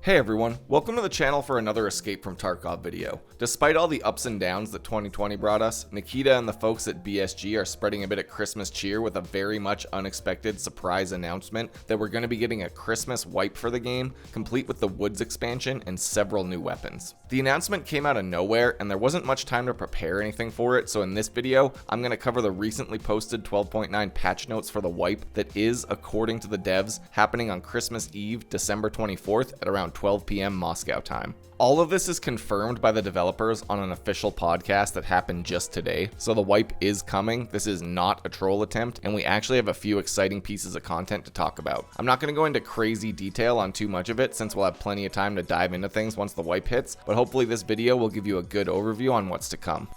Hey everyone, welcome to the channel for another Escape From Tarkov video. Despite all the ups and downs that 2020 brought us, Nikita and the folks at BSG are spreading a bit of Christmas cheer with a very much unexpected surprise announcement that we're going to be getting a Christmas wipe for the game, complete with the Woods expansion and several new weapons. The announcement came out of nowhere and there wasn't much time to prepare anything for it, so in this video, I'm going to cover the recently posted 12.9 patch notes for the wipe that is, according to the devs, happening on Christmas Eve, December 24th at around 12 p.m. Moscow time. All of this is confirmed by the developers on an official podcast that happened just today, so the wipe is coming. This is not a troll attempt, and we actually have a few exciting pieces of content to talk about. I'm not going to go into crazy detail on too much of it since we'll have plenty of time to dive into things once the wipe hits, but hopefully this video will give you a good overview on what's to come.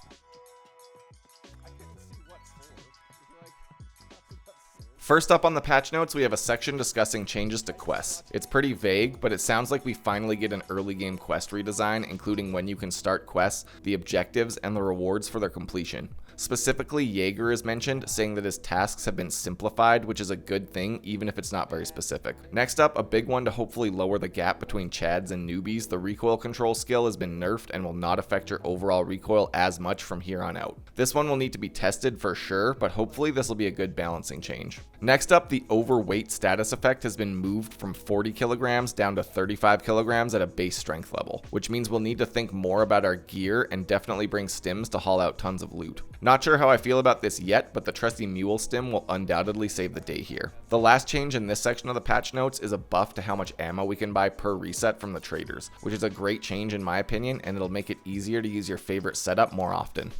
First up on the patch notes, we have a section discussing changes to quests. It's pretty vague, but it sounds like we finally get an early game quest redesign, including when you can start quests, the objectives, and the rewards for their completion. Specifically, Jaeger is mentioned, saying that his tasks have been simplified, which is a good thing, even if it's not very specific. Next up, a big one to hopefully lower the gap between Chads and newbies, the recoil control skill has been nerfed and will not affect your overall recoil as much from here on out. This one will need to be tested for sure, but hopefully this will be a good balancing change. Next up, the overweight status effect has been moved from 40 kilograms down to 35 kilograms at a base strength level, which means we'll need to think more about our gear and definitely bring stims to haul out tons of loot. Not sure how I feel about this yet, but the trusty mule stim will undoubtedly save the day here. The last change in this section of the patch notes is a buff to how much ammo we can buy per reset from the traders, which is a great change in my opinion, and it'll make it easier to use your favorite setup more often.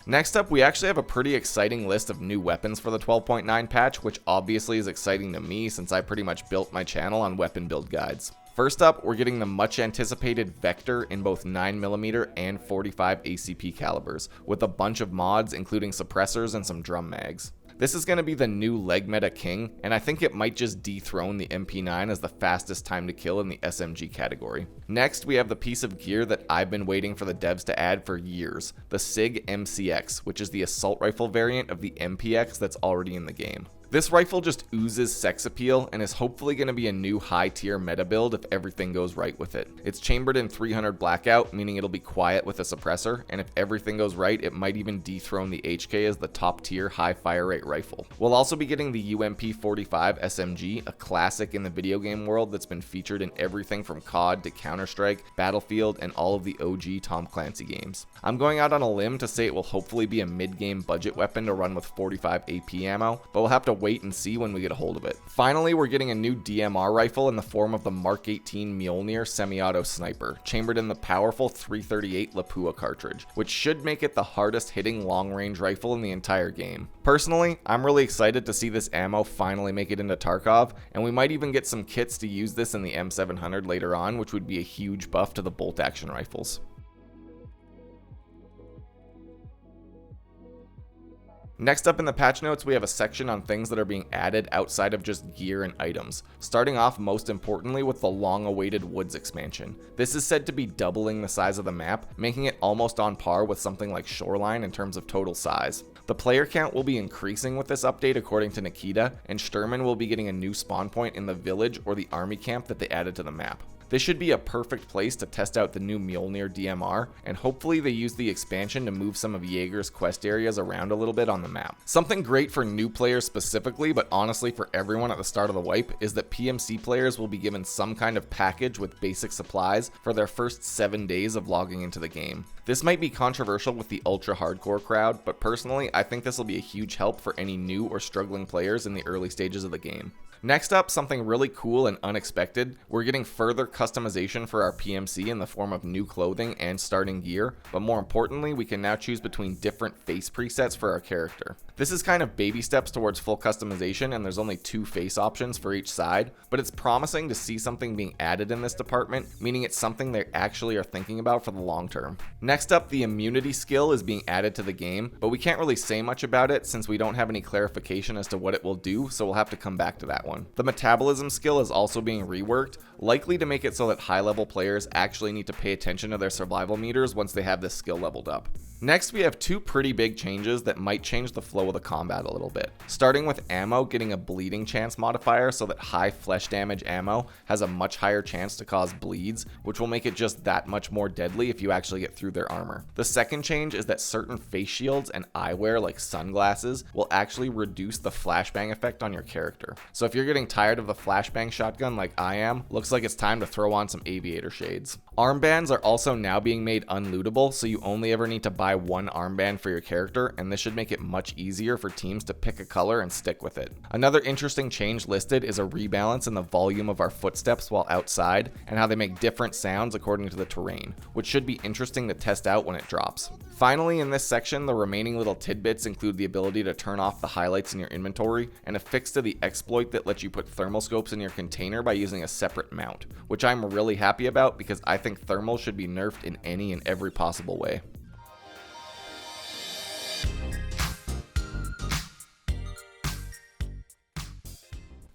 Next up, we actually have a pretty exciting list of new weapons for the 12.9 patch, which obviously is exciting to me since I pretty much built my channel on weapon build guides. First up, we're getting the much anticipated Vector in both 9mm and 45 ACP calibers, with a bunch of mods including suppressors and some drum mags. This is going to be the new leg meta king, and I think it might just dethrone the MP9 as the fastest time to kill in the SMG category. Next, we have the piece of gear that I've been waiting for the devs to add for years, the SIG MCX, which is the assault rifle variant of the MPX that's already in the game. This rifle just oozes sex appeal and is hopefully going to be a new high tier meta build if everything goes right with it. It's chambered in 300 blackout, meaning it'll be quiet with a suppressor, and if everything goes right, it might even dethrone the HK as the top tier high fire rate rifle. We'll also be getting the UMP45 SMG, a classic in the video game world that's been featured in everything from COD to Counter-Strike, Battlefield, and all of the OG Tom Clancy games. I'm going out on a limb to say it will hopefully be a mid-game budget weapon to run with 45 AP ammo, but we'll have to wait and see when we get a hold of it. Finally, we're getting a new DMR rifle in the form of the Mark 18 Mjolnir semi-auto sniper, chambered in the powerful 338 Lapua cartridge, which should make it the hardest hitting long-range rifle in the entire game. Personally, I'm really excited to see this ammo finally make it into Tarkov, and we might even get some kits to use this in the M700 later on, which would be a huge buff to the bolt action rifles. Next up in the patch notes, we have a section on things that are being added outside of just gear and items, starting off most importantly with the long-awaited Woods expansion. This is said to be doubling the size of the map, making it almost on par with something like Shoreline in terms of total size. The player count will be increasing with this update according to Nikita, and Sturman will be getting a new spawn point in the village or the army camp that they added to the map. This should be a perfect place to test out the new Mjolnir DMR, and hopefully they use the expansion to move some of Jaeger's quest areas around a little bit on the map. Something great for new players specifically, but honestly for everyone at the start of the wipe, is that PMC players will be given some kind of package with basic supplies for their first 7 days of logging into the game. This might be controversial with the ultra hardcore crowd, but personally I think this will be a huge help for any new or struggling players in the early stages of the game. Next up, something really cool and unexpected, we're getting further customization for our PMC in the form of new clothing and starting gear, but more importantly, we can now choose between different face presets for our character. This is kind of baby steps towards full customization, and there's only 2 face options for each side, but it's promising to see something being added in this department, meaning it's something they actually are thinking about for the long term. Next up, the immunity skill is being added to the game, but we can't really say much about it since we don't have any clarification as to what it will do, so we'll have to come back to that one. The metabolism skill is also being reworked, likely to make it so that high level players actually need to pay attention to their survival meters once they have this skill leveled up. Next, we have two pretty big changes that might change the flow of the combat a little bit. Starting with ammo getting a bleeding chance modifier so that high flesh damage ammo has a much higher chance to cause bleeds, which will make it just that much more deadly if you actually get through their armor. The second change is that certain face shields and eyewear like sunglasses will actually reduce the flashbang effect on your character. So if you're getting tired of the flashbang shotgun like I am, looks like it's time to throw on some aviator shades. Armbands are also now being made unlootable, so you only ever need to buy one armband for your character, and this should make it much easier for teams to pick a color and stick with it. Another interesting change listed is a rebalance in the volume of our footsteps while outside, and how they make different sounds according to the terrain, which should be interesting to test out when it drops. Finally, in this section, the remaining little tidbits include the ability to turn off the highlights in your inventory, and a fix to the exploit that lets you put thermal scopes in your container by using a separate mount, which I'm really happy about because I think thermal should be nerfed in any and every possible way.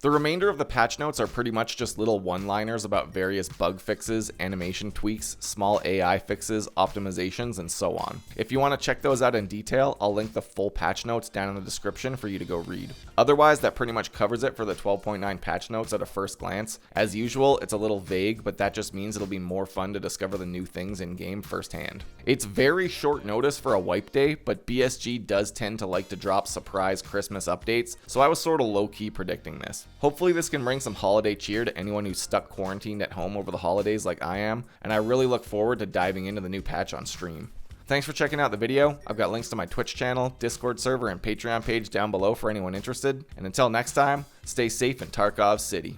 The remainder of the patch notes are pretty much just little one-liners about various bug fixes, animation tweaks, small AI fixes, optimizations, and so on. If you want to check those out in detail, I'll link the full patch notes down in the description for you to go read. Otherwise, that pretty much covers it for the 12.9 patch notes at a first glance. As usual, it's a little vague, but that just means it'll be more fun to discover the new things in-game firsthand. It's very short notice for a wipe day, but BSG does tend to like to drop surprise Christmas updates, so I was sort of low-key predicting this. Hopefully this can bring some holiday cheer to anyone who's stuck quarantined at home over the holidays like I am, and I really look forward to diving into the new patch on stream. Thanks for checking out the video. I've got links to my Twitch channel, Discord server, and Patreon page down below for anyone interested, and until next time, stay safe in Tarkov City.